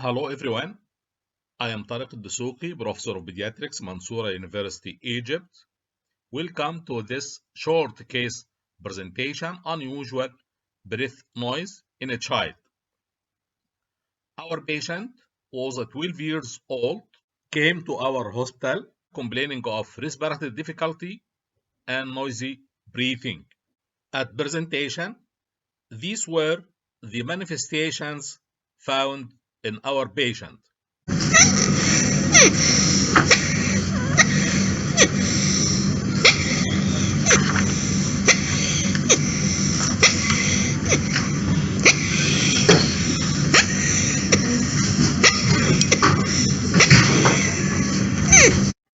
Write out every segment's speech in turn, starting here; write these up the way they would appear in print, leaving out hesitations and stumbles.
Hello everyone, I am Eldesoky-دكتور, Professor of Pediatrics, Mansoura University, Egypt. Welcome to this short case presentation, unusual breath noise in a child. Our patient was 12 years old, came to our hospital complaining of respiratory difficulty and noisy breathing. At presentation, these were the manifestations found in our patient.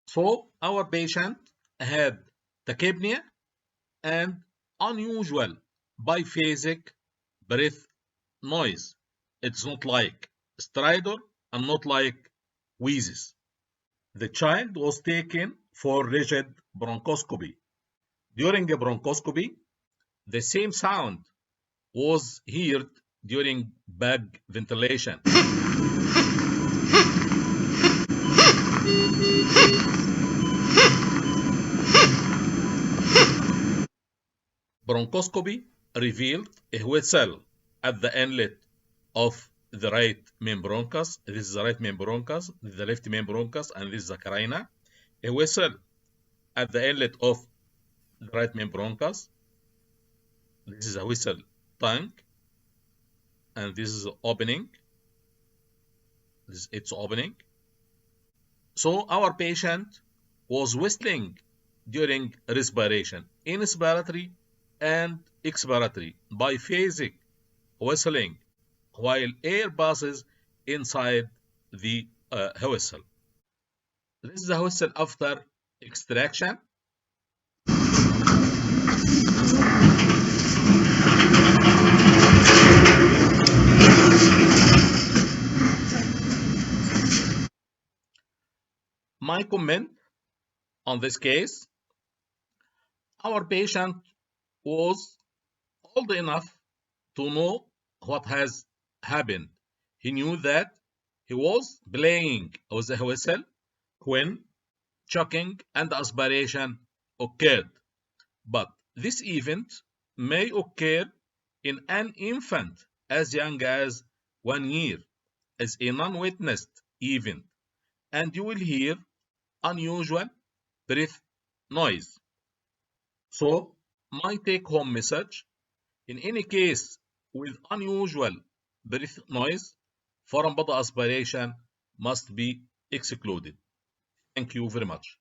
So our patient had tachypnea and unusual biphasic breath noise. It's not like stridor and not like wheezes. The child was taken for rigid bronchoscopy. During the bronchoscopy, the same sound was heard during bag ventilation. Bronchoscopy revealed a whistle at the inlet of the right main bronchus. This is the right main bronchus, this is the left main bronchus, and this is the carina. A whistle at the inlet of the right main bronchus. This is a whistle tongue, and this is the opening. This is its opening. So our patient was whistling during respiration, inspiratory and expiratory, biphasic whistling, while air passes inside the whistle. This is the whistle after extraction. My comment on this case, our patient was old enough to know what has happened. He knew that he was playing with the whistle when choking and aspiration occurred. But this event may occur in an infant as young as 1 year as a non-witnessed event, and you will hear unusual breath noise. So my take-home message, in any case with unusual breath noise, foreign body aspiration must be excluded. Thank you very much.